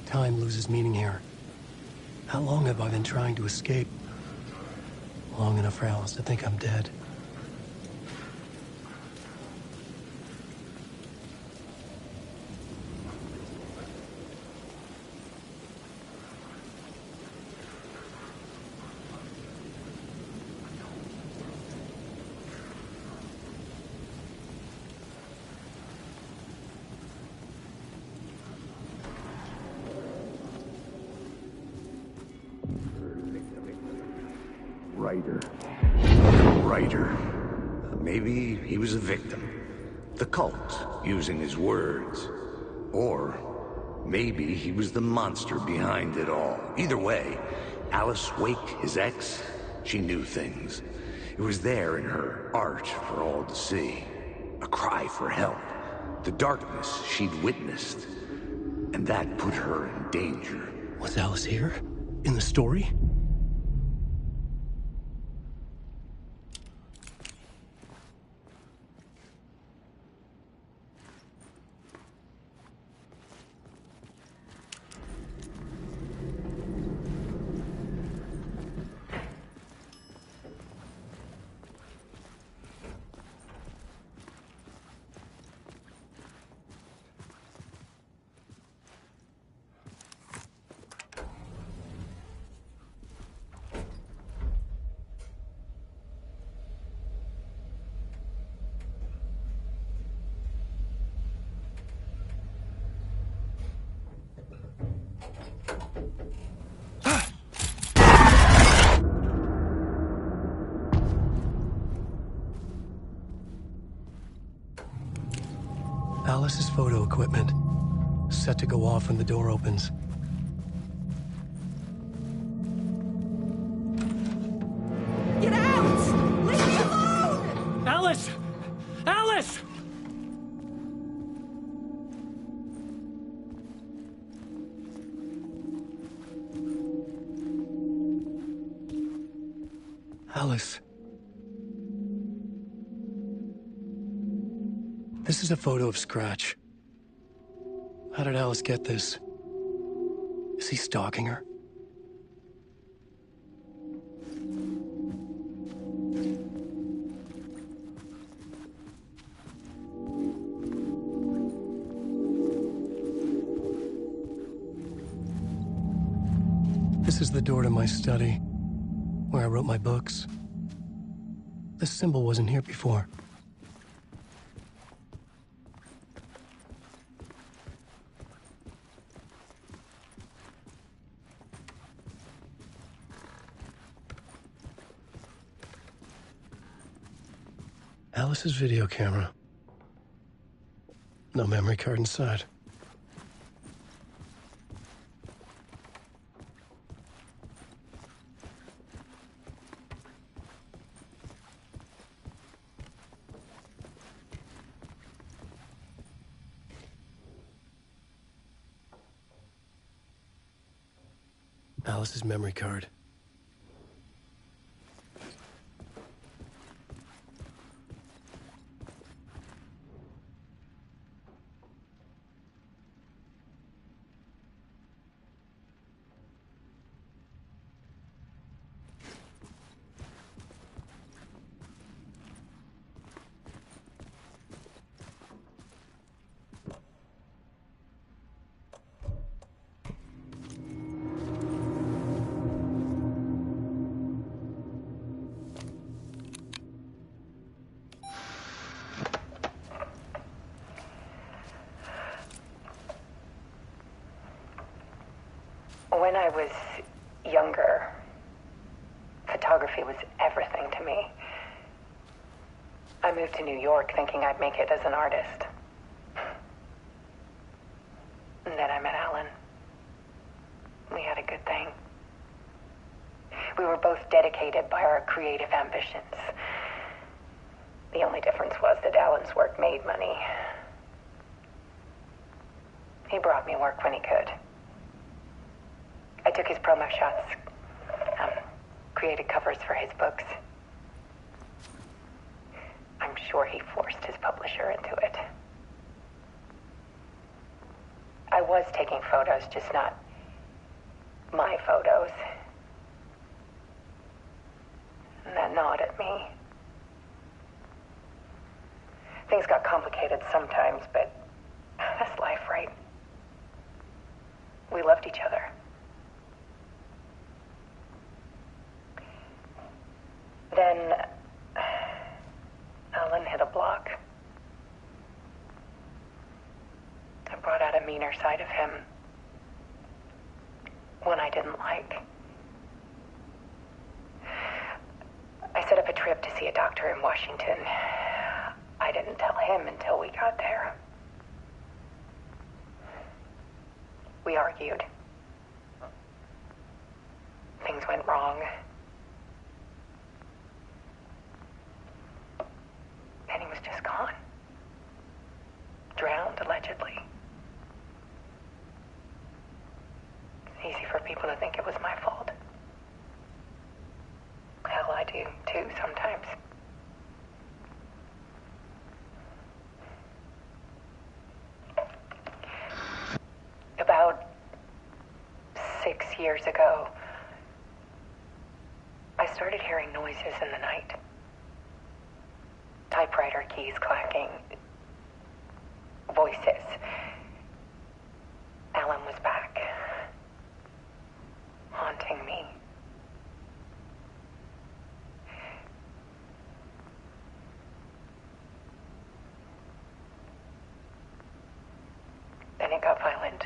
Time loses meaning here. How long have I been trying to escape? Long enough for Alice to think I'm dead. Writer. Maybe he was a victim. The cult, using his words. Or maybe he was the monster behind it all. Either way, Alice Wake, his ex, she knew things. It was there in her art for all to see. A cry for help. The darkness she'd witnessed. And that put her in danger. Was Alice here? In the story? Alice's photo equipment, set to go off when the door opens. Get out! Leave me alone! Alice! Alice! Alice. This is a photo of Scratch. How did Alice get this? Is he stalking her? This is the door to my study, where I wrote my books. This symbol wasn't here before. Alice's video camera. No memory card inside. Alice's memory card. When I was younger, photography was everything to me. I moved to New York thinking I'd make it as an artist. And then I met Alan. We had a good thing. We were both dedicated by our creative ambitions. The only difference was that Alan's work made money. He brought me work when he could. I took his promo shots, created covers for his books. I'm sure he forced his publisher into it. I was taking photos, just not my photos. And that gnawed at me. Things got complicated sometimes, but that's life, right? We loved each other. Then Alan hit a block. I brought out a meaner side of him. One I didn't like. I set up a trip to see a doctor in Washington. I didn't tell him until we got there. We argued. Things went wrong. And he was just gone. Drowned, allegedly. It's easy for people to think it was my fault. Hell, I do, too, sometimes. About 6 years ago, I started hearing noises in the night. Typewriter keys clacking. Voices. Alan was back. Haunting me. Then it got violent.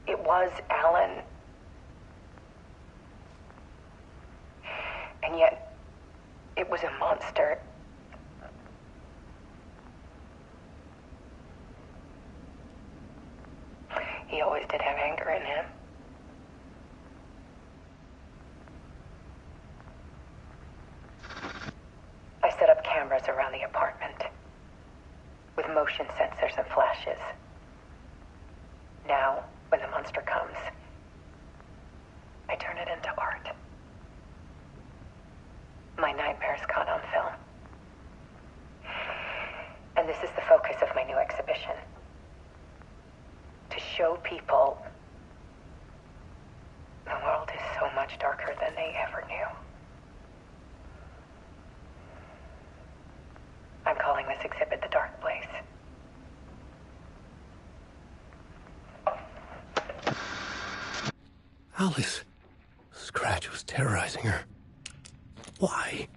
It was Alan. And yet, it was a monster. He always did have anger in him. I set up cameras around the apartment with motion sensors and flashes. Now, when the monster comes, I turn it into art. My nightmares caught on film. And this is the focus of my new exhibition. To show people the world is so much darker than they ever knew. I'm calling this exhibit The Dark Place. Alice. Scratch was terrorizing her. Why?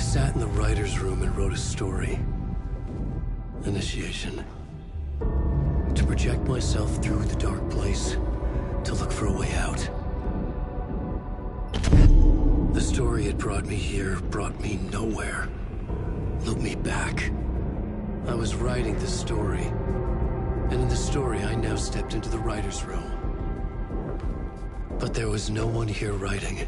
Sat in the writer's room and wrote a story. Initiation. To project myself through the dark place, to look for a way out. The story had brought me here, brought me nowhere. Looped me back. I was writing the story. And in the story, I now stepped into the writer's room. But there was no one here writing it.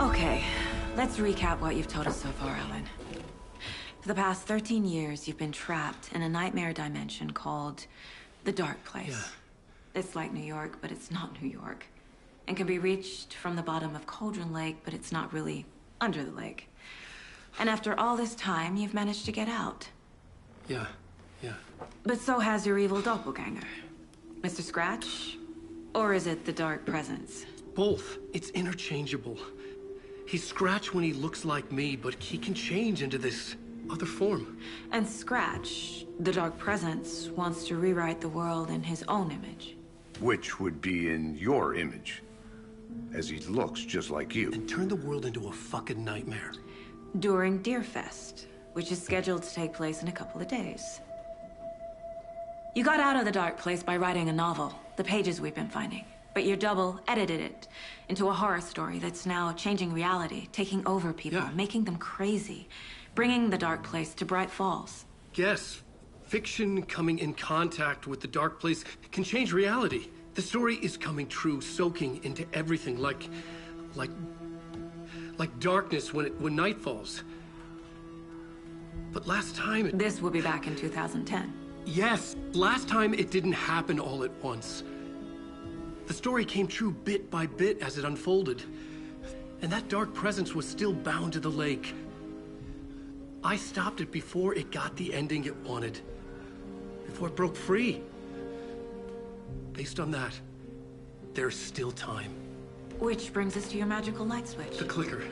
Okay, let's recap what you've told us so far, Alan. For the past 13 years, you've been trapped in a nightmare dimension called the Dark Place. Yeah. It's like New York, but it's not New York. And can be reached from the bottom of Cauldron Lake, but it's not really under the lake. And after all this time, you've managed to get out. Yeah. But so has your evil doppelganger. Mr. Scratch? Or is it the Dark Presence? Both. It's interchangeable. He's Scratch when he looks like me, but he can change into this other form. And Scratch, the Dark Presence, wants to rewrite the world in his own image. Which would be in your image, as he looks just like you. And turn the world into a fucking nightmare. During Deerfest, which is scheduled to take place in a couple of days. You got out of the Dark Place by writing a novel, the pages we've been finding. But your double edited it into a horror story that's now changing reality, taking over people, making them crazy, bringing the Dark Place to Bright Falls. Yes, fiction coming in contact with the Dark Place can change reality. The story is coming true, soaking into everything, like darkness when night falls. But last time This will be back in 2010. Yes, last time it didn't happen all at once. The story came true bit by bit as it unfolded. And that dark presence was still bound to the lake. I stopped it before it got the ending it wanted. Before it broke free. Based on that, there's still time. Which brings us to your magical light switch. The clicker.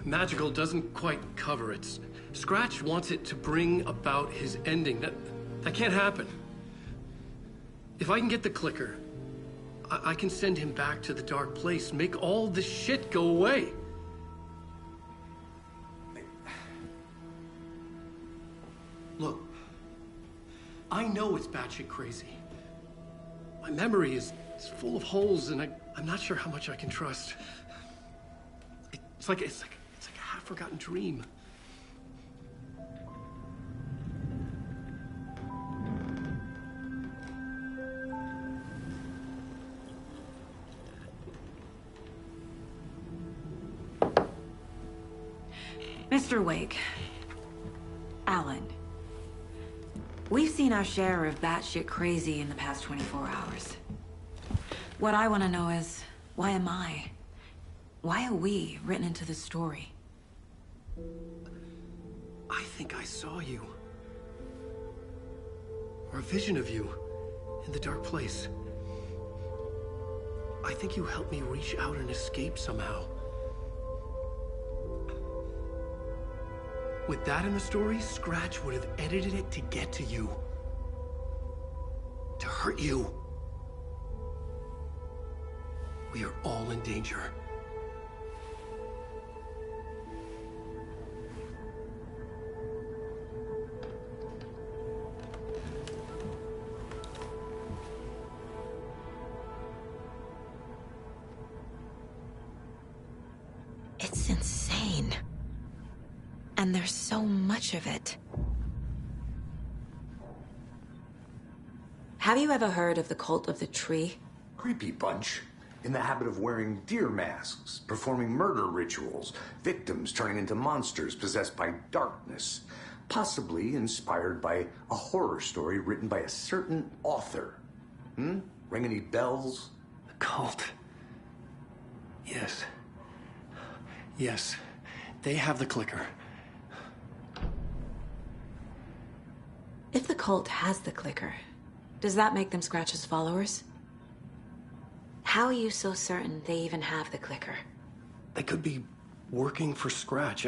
Magical doesn't quite cover it. Scratch wants it to bring about his ending. That can't happen. If I can get the clicker, I can send him back to the Dark Place, make all this shit go away. Look, I know it's batshit crazy. My memory is full of holes, and I'm not sure how much I can trust. It's like a half-forgotten dream. Mr. Wake, Alan, we've seen our share of batshit crazy in the past 24 hours. What I want to know is, why am I? Why are we written into the story? I think I saw you. Or a vision of you in the Dark Place. I think you helped me reach out and escape somehow. With that in the story, Scratch would have edited it to get to you. To hurt you. We are all in danger. It's insane. And there's so much of it. Have you ever heard of the Cult of the Tree? Creepy bunch. In the habit of wearing deer masks, performing murder rituals, victims turning into monsters possessed by darkness, possibly inspired by a horror story written by a certain author. Ring any bells? The cult. Yes. Yes. They have the clicker. If the cult has the clicker, does that make them Scratch's followers? How are you so certain they even have the clicker? They could be working for Scratch.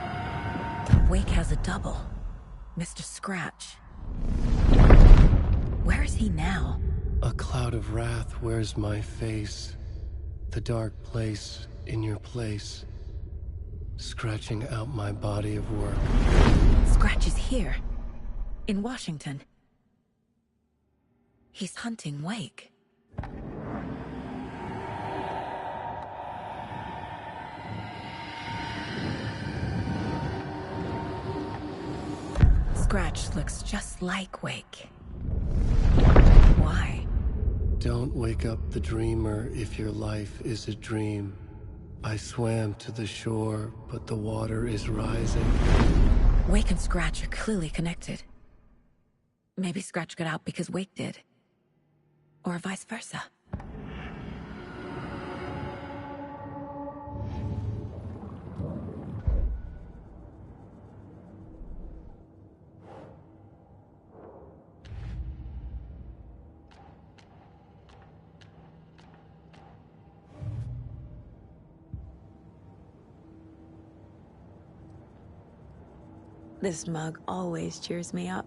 Wake has a double. Mr. Scratch. Where is he now? A cloud of wrath wears my face. The dark place in your place. Scratching out my body of work. Scratch is here. In Washington. He's hunting Wake. Scratch looks just like Wake. Why? Don't wake up the dreamer if your life is a dream. I swam to the shore, but the water is rising. Wake and Scratch are clearly connected. Maybe Scratch got out because Wake did. Or vice versa. This mug always cheers me up.